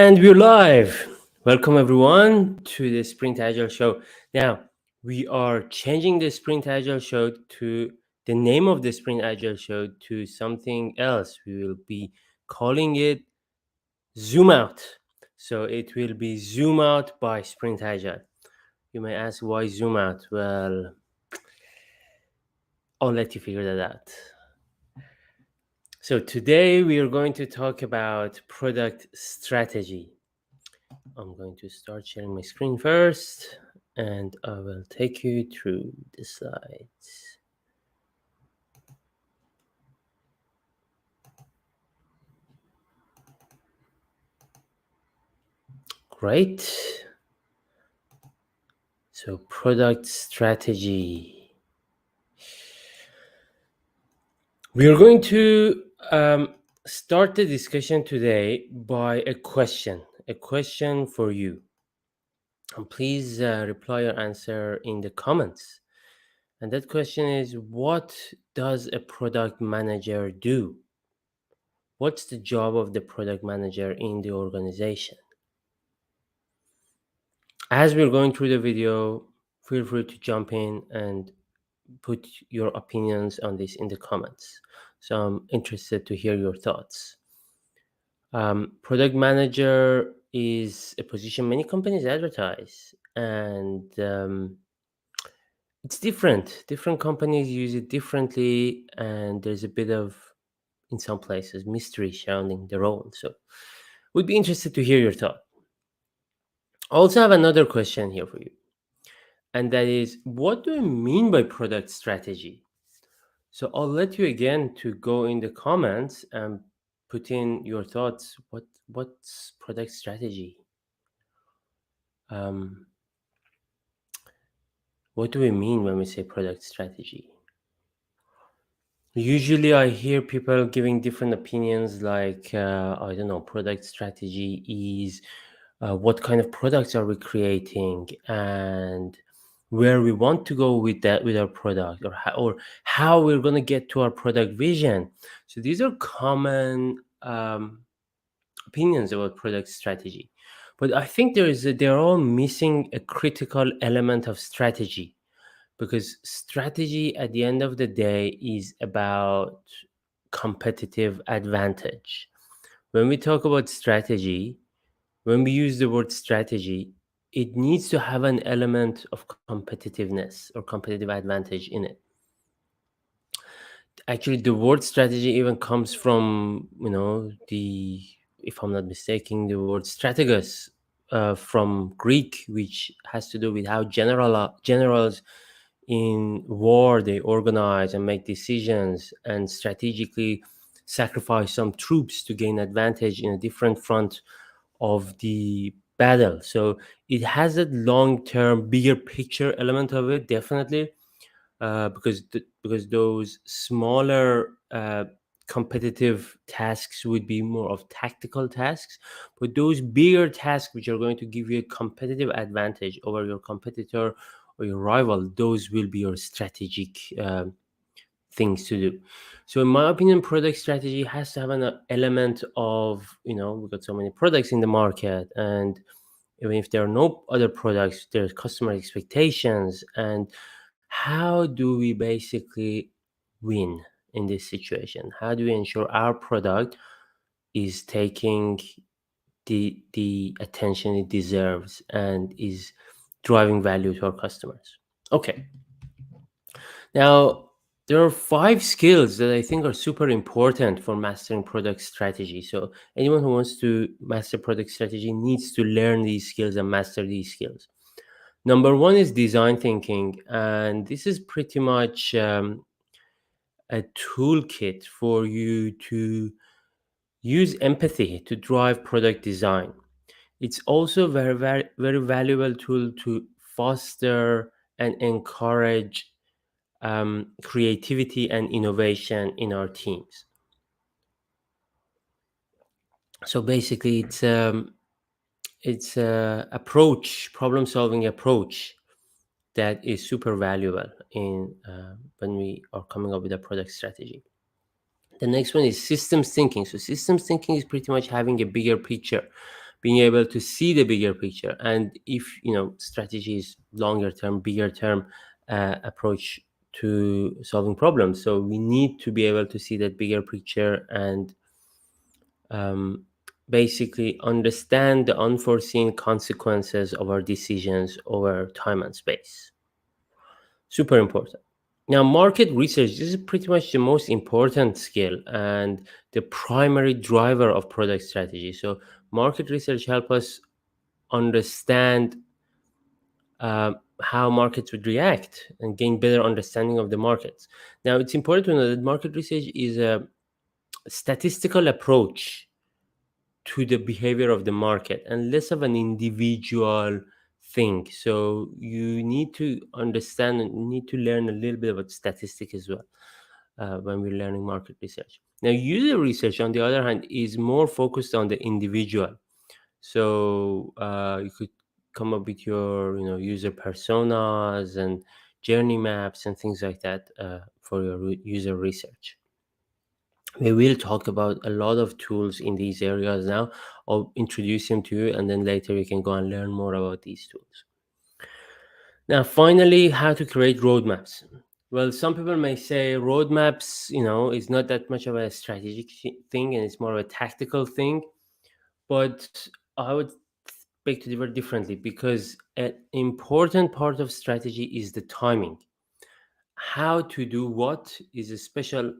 And we're live. Welcome everyone to the Sprint Agile Show. Now, we are changing the Sprint Agile Show to the name of the Sprint Agile Show to something else. We will be calling it Zoom Out. So it will be Zoom Out by Sprint Agile. You may ask, why Zoom Out? Well, I'll let you figure that out. So today we are going to talk about product strategy. I'm going to start sharing my screen first, and I will take you through the slides. Great. So product strategy. We are going to start the discussion today by a question for you. And please reply your answer in the comments. And that question is, what does a product manager do? What's the job of the product manager in the organization? As we're going through the video, feel free to jump in and put your opinions on this in the comments. So I'm interested to hear your thoughts. Product manager is a position many companies advertise, and it's different. Different companies use it differently, and there's a bit of, in some places, mystery surrounding the role. So we'd be interested to hear your thought. I also have another question here for you, and that is, what do I mean by product strategy? So I'll let you again to go in the comments and put in your thoughts. What's product strategy? What do we mean when we say product strategy? Usually I hear people giving different opinions, like, I don't know, product strategy is what kind of products are we creating and where we want to go with that, with our product, or how we're going to get to our product vision. So these are common opinions about product strategy, but I think they're all missing a critical element of strategy, because strategy at the end of the day is about competitive advantage. When we talk about strategy, when we use the word strategy, it needs to have an element of competitiveness or competitive advantage in it. Actually, the word strategy even comes from, if I'm not mistaken, the word strategos from Greek, which has to do with how generals in war, they organize and make decisions and strategically sacrifice some troops to gain advantage in a different front of the battle. So it has a long-term, bigger picture element of it, definitely, because those smaller competitive tasks would be more of tactical tasks, but those bigger tasks which are going to give you a competitive advantage over your competitor or your rival, those will be your strategic things to do. So in my opinion, product strategy has to have an element of, we've got so many products in the market, and even if there are no other products, there's customer expectations, and how do we basically win in this situation? How do we ensure our product is taking the attention it deserves and is driving value to our customers? Okay. Now, there are 5 skills that I think are super important for mastering product strategy. So anyone who wants to master product strategy needs to learn these skills and master these skills. Number 1 is design thinking, and this is pretty much a toolkit for you to use empathy to drive product design. It's also a very, very, very valuable tool to foster and encourage creativity and innovation in our teams. So basically, it's a problem-solving approach that is super valuable in when we are coming up with a product strategy. The next one is systems thinking. So systems thinking is pretty much having a bigger picture, being able to see the bigger picture. And if strategy is longer term, bigger term approach to solving problems, so we need to be able to see that bigger picture and um, basically understand the unforeseen consequences of our decisions over time and space. Super important. Now, market research, this is pretty much the most important skill and the primary driver of product strategy. So market research help us understand how markets would react and gain better understanding of the markets. Now, it's important to know that market research is a statistical approach to the behavior of the market and less of an individual thing. So you need to understand and need to learn a little bit about statistics as well when we're learning market research. Now, user research, on the other hand, is more focused on the individual. So you could come up with your user personas and journey maps and things like that for your user research. We will talk about a lot of tools in these areas now. I'll introduce them to you, and then later you can go and learn more about these tools. Now, finally, how to create roadmaps. Well, some people may say roadmaps, is not that much of a strategic thing, and it's more of a tactical thing. But I would beg to differ differently, because an important part of strategy is the timing. How to do what is a special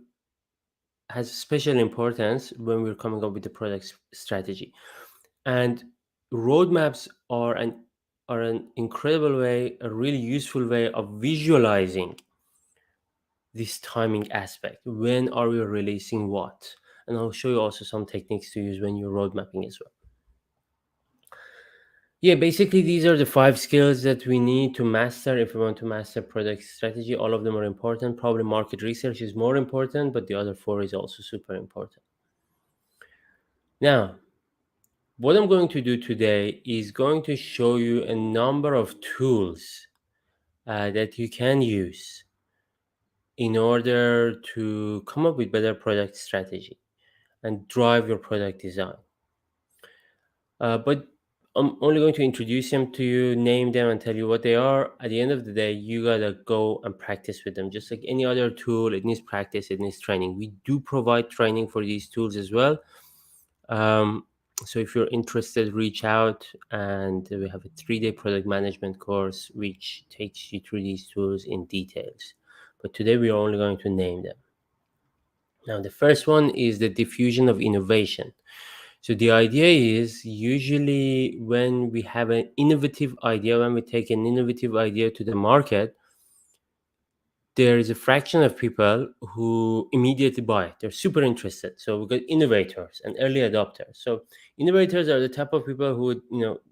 has special importance when we're coming up with the product strategy. And roadmaps are an incredible way, a really useful way of visualizing this timing aspect. When are we releasing what? And I'll show you also some techniques to use when you're road mapping as well. Yeah, basically these are the 5 skills that we need to master if we want to master product strategy. All of them are important. Probably market research is more important, but the other 4 is also super important. Now, what I'm going to do today is going to show you a number of tools that you can use in order to come up with better product strategy and drive your product design. But I'm only going to introduce them to you, name them, and tell you what they are. At the end of the day, you gotta go and practice with them. Just like any other tool, it needs practice, it needs training. We do provide training for these tools as well. Um, so if you're interested, reach out, and we have a 3-day product management course which takes you through these tools in details. But today we are only going to name them. Now, the first one is the diffusion of innovation. So the idea is, usually when we have an innovative idea, when we take an innovative idea to the market, there is a fraction of people who immediately buy it. They're super interested. So we've got innovators and early adopters. So innovators are the type of people who would,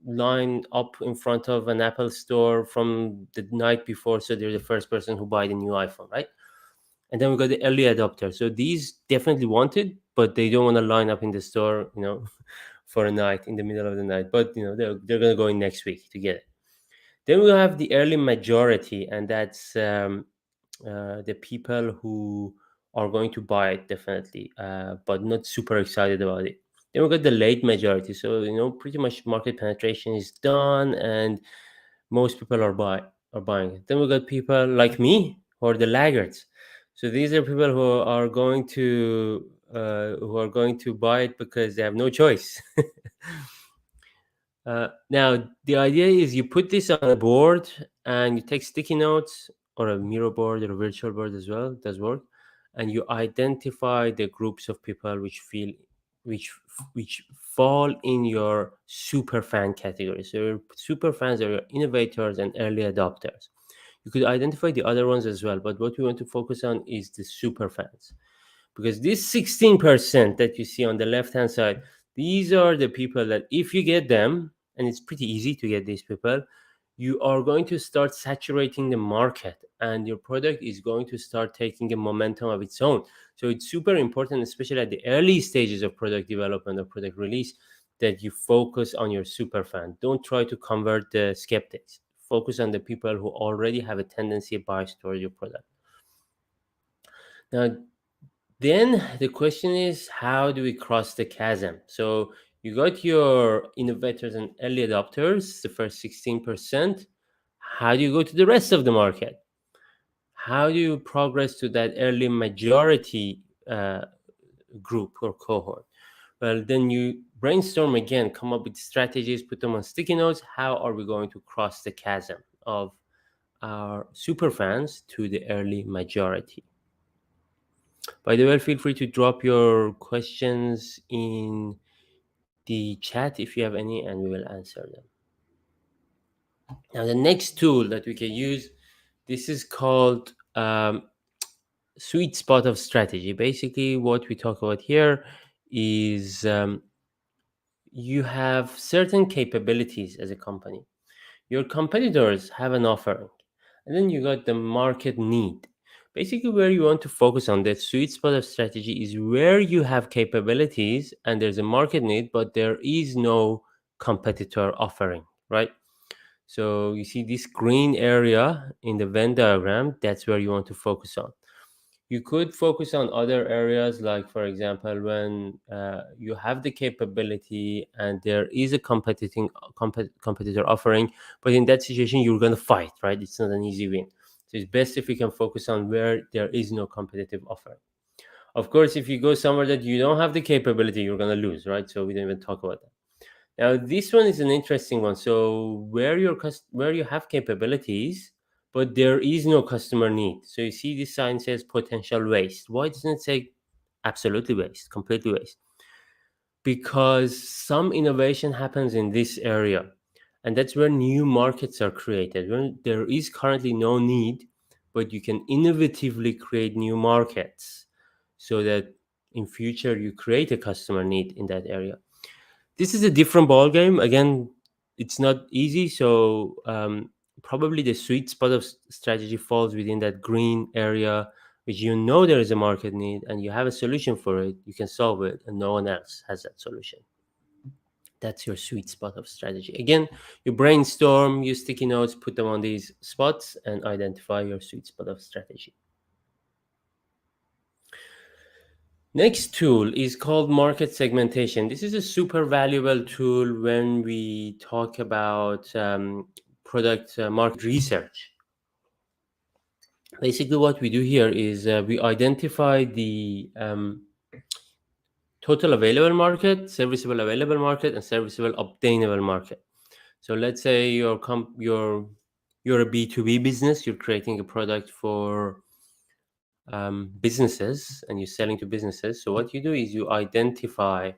line up in front of an Apple store from the night before. So they're the first person who buy the new iPhone, right? And then we got the early adopters. So these definitely want it, but they don't want to line up in the store, for a night in the middle of the night. But they're going to go in next week to get it. Then we have the early majority, and that's the people who are going to buy it definitely, but not super excited about it. Then we got the late majority. So pretty much market penetration is done, and most people are buying it. Then we got people like me who are the laggards. So these are people who are going to buy it because they have no choice. Now, the idea is you put this on a board and you take sticky notes or a Miro board or a virtual board as well, does work, and you identify the groups of people which which fall in your super fan category. So your super fans are your innovators and early adopters. You could identify the other ones as well, but what we want to focus on is the super fans, because this 16% that you see on the left hand side, these are the people that if you get them, and it's pretty easy to get these people, you are going to start saturating the market and your product is going to start taking a momentum of its own. So it's super important, especially at the early stages of product development or product release, that you focus on your super fan. Don't try to convert the skeptics. Focus on the people who already have a tendency bias toward your product. Now, then the question is, how do we cross the chasm? So You got your innovators and early adopters, the first 16%. How do you go to the rest of the market? How do you progress to that early majority group or cohort? Well, then you brainstorm again, come up with strategies, put them on sticky notes. How are we going to cross the chasm of our super fans to the early majority? By the way, feel free to drop your questions in the chat if you have any, and we will answer them. Now, the next tool that we can use, this is called sweet spot of strategy. Basically, what we talk about here is you have certain capabilities as a company. Your competitors have an offering, and then you got the market need. Basically, where you want to focus on that sweet spot of strategy is where you have capabilities and there's a market need, but there is no competitor offering, right? So you see this green area in the Venn diagram, that's where you want to focus on. You could focus on other areas, like, for example, when you have the capability and there is a competitor offering, but in that situation, you're going to fight, right? It's not an easy win. So it's best if we can focus on where there is no competitive offering. Of course, if you go somewhere that you don't have the capability, you're going to lose, right? So we don't even talk about that. Now, this one is an interesting one. So where you have capabilities, but there is no customer need. So you see this sign says potential waste. Why doesn't it say absolutely waste, completely waste? Because some innovation happens in this area, and that's where new markets are created. When there is currently no need, but you can innovatively create new markets so that in future you create a customer need in that area. This is a different ball game. Again, it's not easy. So probably the sweet spot of strategy falls within that green area, which you know there is a market need and you have a solution for it. You can solve it, and no one else has that solution. That's your sweet spot of strategy. Again, you brainstorm, use sticky notes, put them on these spots, and identify your sweet spot of strategy. Next tool is called market segmentation. This is a super valuable tool when we talk about product market research. Basically, what we do here is we identify the total available market, serviceable available market, and serviceable obtainable market. So let's say you're a B2B business. You're creating a product for businesses, and you're selling to businesses. So what you do is you identify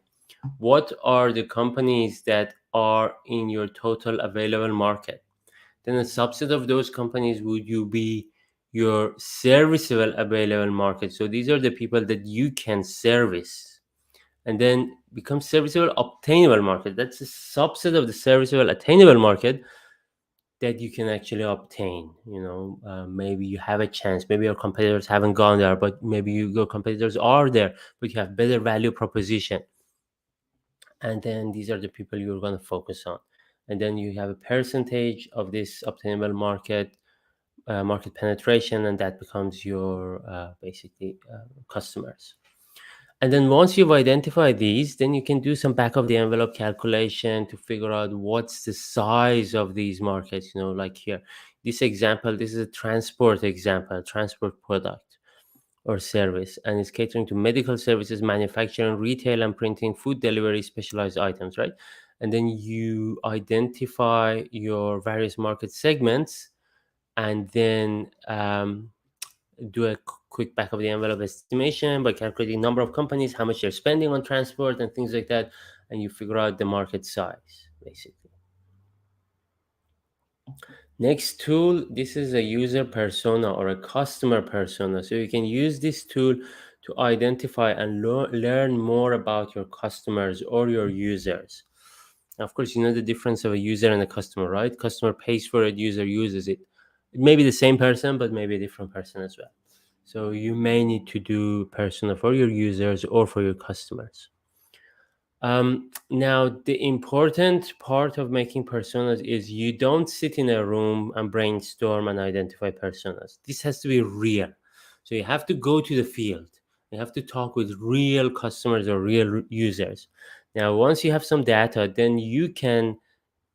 what are the companies that are in your total available market. Then a subset of those companies would you be your serviceable available market. So these are the people that you can service, and then become serviceable obtainable market. That's a subset of the serviceable attainable market that you can actually obtain. Maybe you have a chance, maybe your competitors haven't gone there, but maybe your competitors are there, but you have better value proposition, and then these are the people you're going to focus on. And then you have a percentage of this obtainable market penetration, and that becomes your basically customers. And then once you've identified these, then you can do some back of the envelope calculation to figure out what's the size of these markets. Like here, this example, this is a transport example, transport product or service, and it's catering to medical services, manufacturing, retail and printing, food delivery, specialized items, right? And then you identify your various market segments, and then do a quick back of the envelope estimation by calculating number of companies, how much they're spending on transport and things like that, and you figure out the market size, basically. Next tool, this is a user persona or a customer persona. So you can use this tool to identify and learn more about your customers or your users. Now, of course, you know the difference of a user and a customer, right? Customer pays for it, user uses it. It may be the same person, but maybe a different person as well. So you may need to do persona for your users or for your customers. Now, the important part of making personas is you don't sit in a room and brainstorm and identify personas. This has to be real. So you have to go to the field. You have to talk with real customers or real users. Now, once you have some data, then you can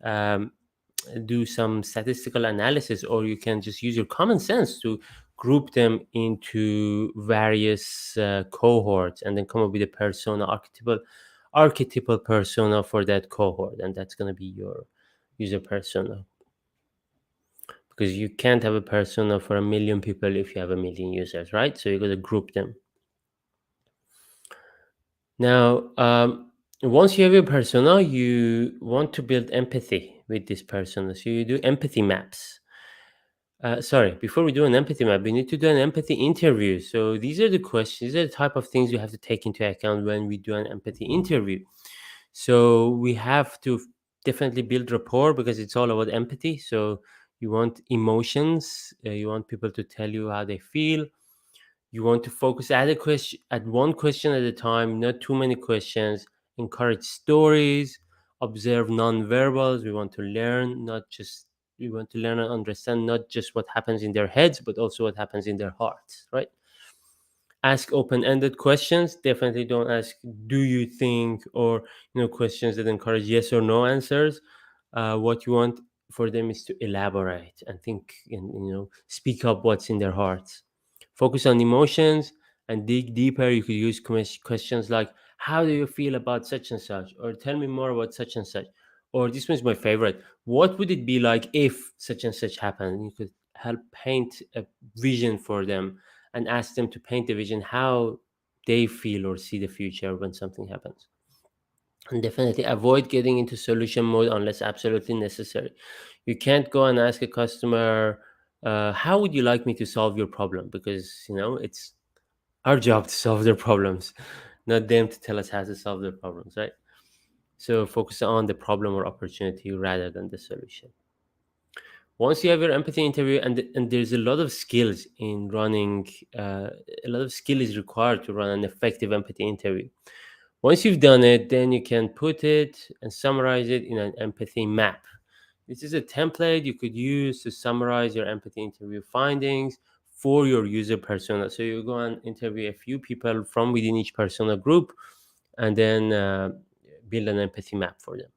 um, do some statistical analysis, or you can just use your common sense to group them into various cohorts, and then come up with a persona, archetypal persona for that cohort, and that's going to be your user persona, because you can't have a persona for a million people if you have a million users, right? So you got to group them. Now, once you have your persona, you want to build empathy with this persona, so you do empathy maps. Sorry, before we do an empathy map, we need to do an empathy interview. So these are the questions, these are the type of things you have to take into account when we do an empathy interview. So we have to definitely build rapport, because it's all about empathy. So you want emotions, you want people to tell you how they feel. You want to focus at one question at a time, not too many questions. Encourage stories, observe non-verbals. We want to learn and understand not just what happens in their heads, but also what happens in their hearts, right? Ask open-ended questions. Definitely don't ask "Do you think?" or questions that encourage yes or no answers. What you want for them is to elaborate and think, and speak up what's in their hearts. Focus on emotions and dig deeper. You could use questions like, "How do you feel about such and such?" or "Tell me more about such and such." Or this one's my favorite: "What would it be like if such and such happened?" You could help paint a vision for them and ask them to paint a vision how they feel or see the future when something happens. And definitely avoid getting into solution mode unless absolutely necessary. You can't go and ask a customer, how would you like me to solve your problem? Because it's our job to solve their problems, not them to tell us how to solve their problems, right? So focus on the problem or opportunity rather than the solution. Once you have your empathy interview, and there's a lot of skills in running, a lot of skill is required to run an effective empathy interview. Once you've done it, then you can put it and summarize it in an empathy map. This is a template you could use to summarize your empathy interview findings for your user persona. So you go and interview a few people from within each persona group, and then build an empathy map for them.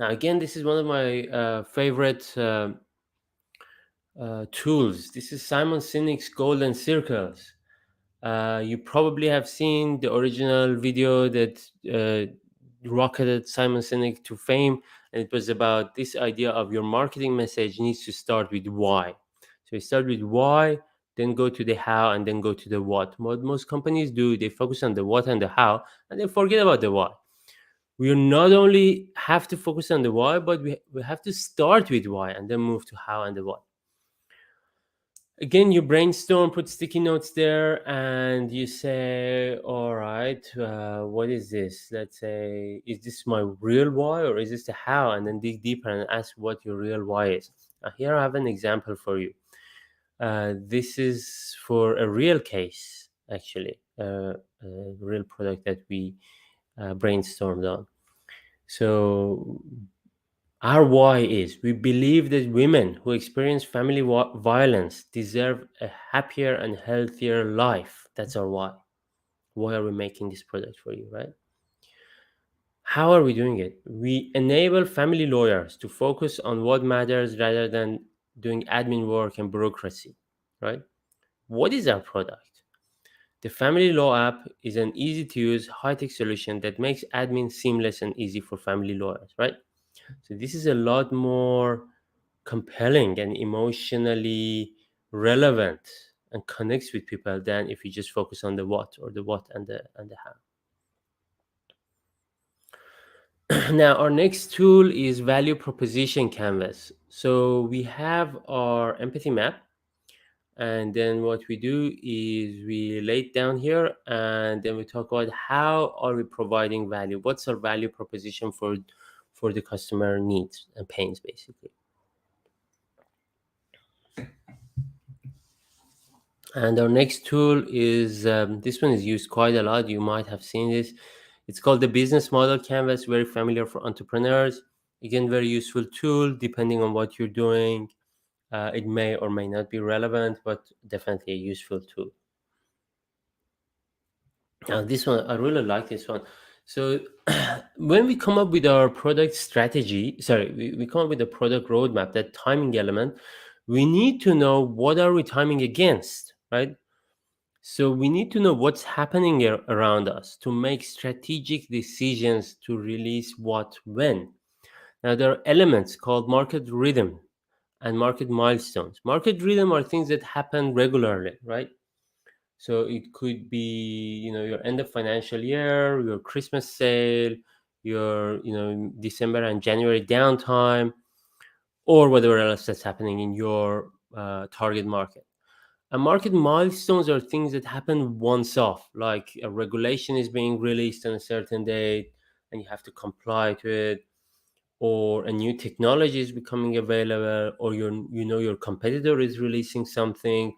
Now, again, this is one of my favorite tools. This is Simon Sinek's Golden Circles. You probably have seen the original video that rocketed Simon Sinek to fame, and it was about this idea of your marketing message needs to start with why. So you start with why, then go to the how, and then go to the what. What most companies do, they focus on the what and the how, and they forget about the why. We not only have to focus on the why, but we have to start with why and then move to how and the what. Again, you brainstorm, put sticky notes there, and you say, all right, what is this? Let's say, is this my real why, or is this the how? And then dig deeper and ask what your real why is. Now, here I have an example for you. This is for a real case, actually, a real product that we brainstormed on. So our why is we believe that women who experience family violence deserve a happier and healthier life. That's our why. Why are we making this product for you, right? How are we doing it? We enable family lawyers to focus on what matters rather than doing admin work and bureaucracy, right? What is our product? The Family Law app is an easy to use, high tech solution that makes admin seamless and easy for family lawyers, right? So, this is a lot more compelling and emotionally relevant and connects with people than if you just focus on the what, or the what and the how. Now, our next tool is value proposition canvas. So we have our empathy map, and then what we do is we lay it down here, and then we talk about how are we providing value, what's our value proposition for the customer needs and pains, basically. And our next tool is this one is used quite a lot. You might have seen this. It's called the business model canvas, very familiar for entrepreneurs. Again, very useful tool depending on what you're doing. It may or may not be relevant, but definitely a useful tool. Now, this one, I really like this one. So, when we come up with our product strategy, sorry, we come up with a product roadmap, that timing element, we need to know what are we timing against, right? So, we need to know what's happening around us to make strategic decisions to release what when. Now, there are elements called market rhythm and market milestones. Market rhythm are things that happen regularly, right? So it could be, your end of financial year, your Christmas sale, your, December and January downtime, or whatever else that's happening in your target market. And market milestones are things that happen once off, like a regulation is being released on a certain date and you have to comply to it, or a new technology is becoming available, or your competitor is releasing something,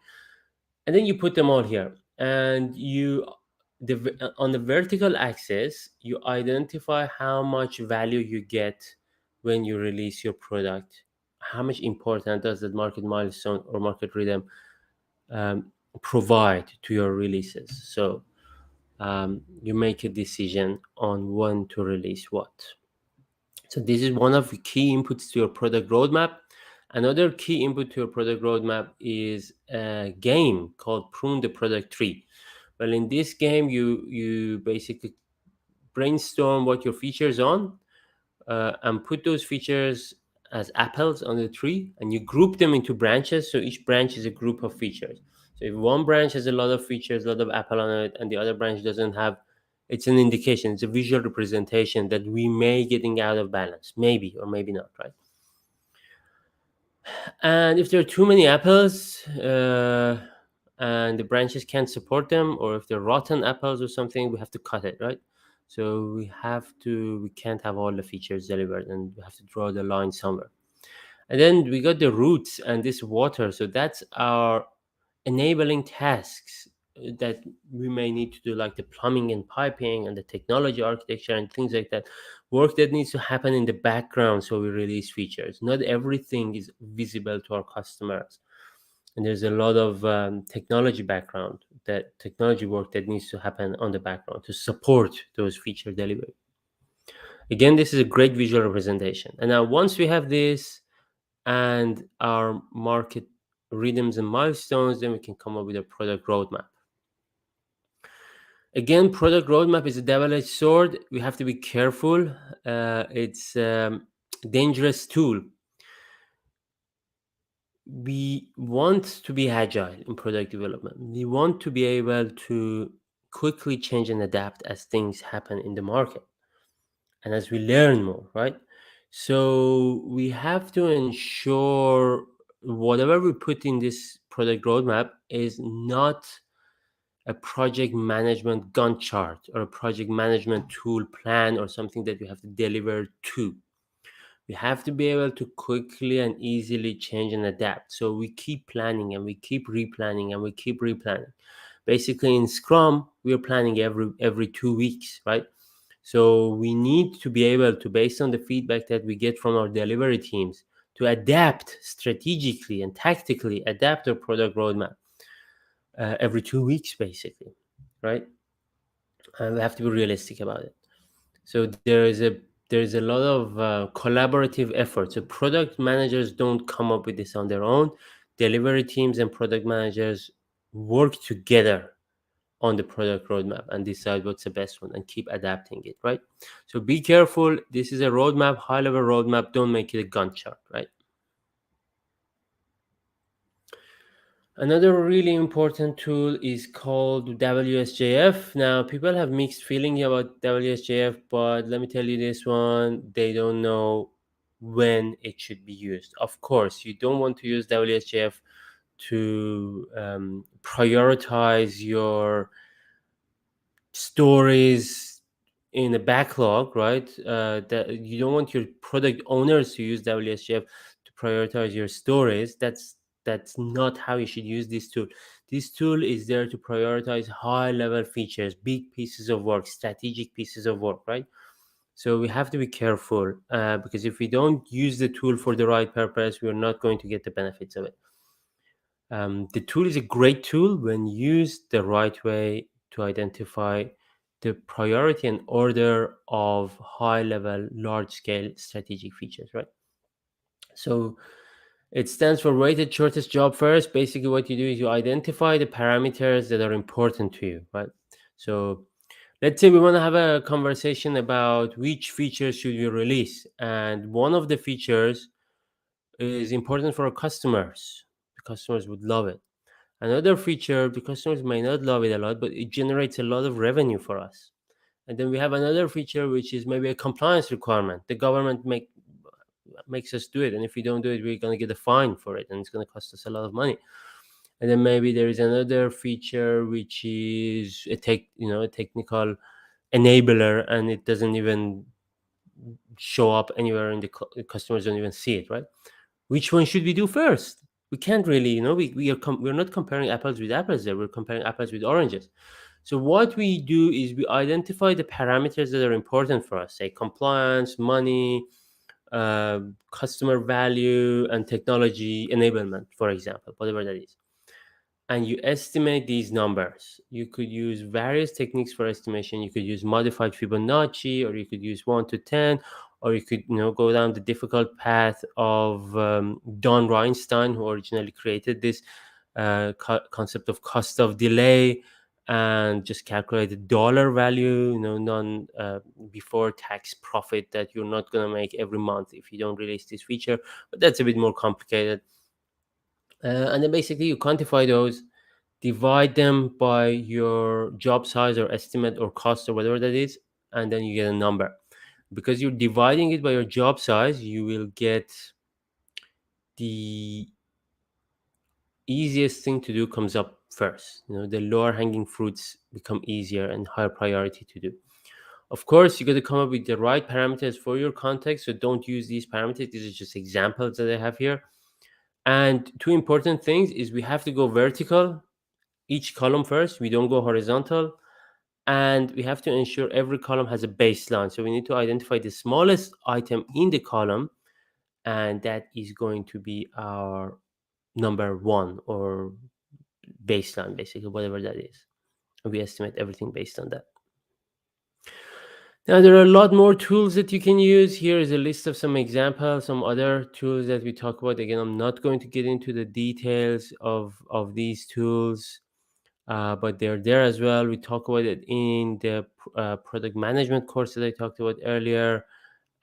and then you put them all here, and on the vertical axis you identify how much value you get when you release your product. How much important does that market milestone or market rhythm um, provide to your releases? So you make a decision on when to release what. So this is one of the key inputs to your product roadmap. Another key input to your product roadmap is a game called Prune the Product Tree. Well, in this game, you basically brainstorm what your features on, and put those features as apples on the tree, and you group them into branches. So each branch is a group of features. So if one branch has a lot of features, a lot of apple on it, and the other branch doesn't have, it's an indication, it's a visual representation that we may getting out of balance, maybe or maybe not, right? And if there are too many apples, and the branches can't support them, or if they're rotten apples or something, we have to cut it, right? So we can't have all the features delivered, and we have to draw the line somewhere. And then we got the roots and this water. So that's our enabling tasks that we may need to do, like the plumbing and piping and the technology architecture and things like that. Work that needs to happen in the background so we release features. Not everything is visible to our customers. And there's a lot of technology background, that technology work that needs to happen on the background to support those feature delivery. Again, this is a great visual representation. And now once we have this and our market rhythms and milestones, then we can come up with a product roadmap. Again, product roadmap is a double-edged sword. We have to be careful. It's dangerous tool. We want to be agile in product development. We want to be able to quickly change and adapt as things happen in the market and as we learn more, right? So we have to ensure whatever we put in this product roadmap is not a project management Gantt chart or a project management tool plan or something that we have to deliver to. We have to be able to quickly and easily change and adapt. So we keep planning and we keep replanning and we keep replanning. Basically, in Scrum, we are planning every 2 weeks, right? So we need to be able to, based on the feedback that we get from our delivery teams, to adapt strategically and tactically, adapt our product roadmap every 2 weeks, basically, right? And we have to be realistic about it. So there's a lot of collaborative effort. So product managers don't come up with this on their own. Delivery teams and product managers work together on the product roadmap and decide what's the best one and keep adapting it, right? So be careful. This is a roadmap, high level roadmap. Don't make it a Gantt chart, right? Another really important tool is called WSJF. Now, people have mixed feeling about WSJF, but let me tell you this one, they don't know when it should be used. Of course, you don't want to use WSJF to prioritize your stories in a backlog, right? That you don't want your product owners to use WSJF to prioritize your stories. That's not how you should use this tool. This tool is there to prioritize high level features, big pieces of work, strategic pieces of work, right? So we have to be careful, because if we don't use the tool for the right purpose, we're not going to get the benefits of it. The tool is a great tool when used the right way, to identify the priority and order of high level, large scale strategic features, right? So it stands for weighted shortest job first. Basically, what you do is you identify the parameters that are important to you, right? So let's say we want to have a conversation about which features should we release, and one of the features is important for our customers. The customers would love it. Another feature, the customers may not love it a lot, but it generates a lot of revenue for us. And then we have another feature which is maybe a compliance requirement. The government makes us do it, and if we don't do it, we're going to get a fine for it, and it's going to cost us a lot of money. And then maybe there is another feature which is a technical enabler, and it doesn't even show up anywhere in the customers don't even see it, right? Which one should we do first? We can't really, we're not comparing apples with apples there. We're comparing apples with oranges. So what we do is we identify the parameters that are important for us, say compliance, money, customer value, and technology enablement, for example, whatever that is. And you estimate these numbers. You could use various techniques for estimation. You could use modified Fibonacci, or you could use 1 to 10, or you could go down the difficult path of Don Reinstein, who originally created this concept of cost of delay, and just calculate the dollar value, non before tax profit that you're not going to make every month if you don't release this feature. But that's a bit more complicated. And then basically you quantify those, divide them by your job size or estimate or cost or whatever that is, and then you get a number. Because you're dividing it by your job size, you will get the easiest thing to do comes up first. The lower hanging fruits become easier and higher priority to do. Of course, you got to come up with the right parameters for your context. So don't use these parameters. These are just examples that I have here. And two important things is we have to go vertical each column first. We don't go horizontal. And we have to ensure every column has a baseline. So we need to identify the smallest item in the column, and that is going to be our number one, or baseline, basically, whatever that is. We estimate everything based on that. Now, there are a lot more tools that you can use. Here is a list of some examples, some other tools that we talk about. Again, I'm not going to get into the details of these tools, but they're there as well. We talk about it in the product management course that I talked about earlier.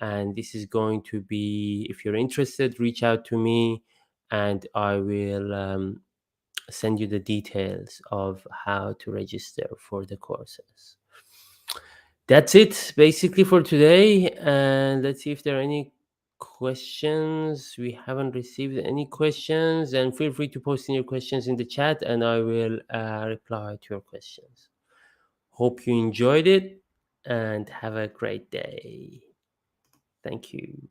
And this is going to be, if you're interested, reach out to me and I will send you the details of how to register for the courses. That's it basically for today. And let's see if there are any questions. We haven't received any questions, and feel free to post in your questions in the chat and I will reply to your questions. Hope you enjoyed it and have a great day. Thank you.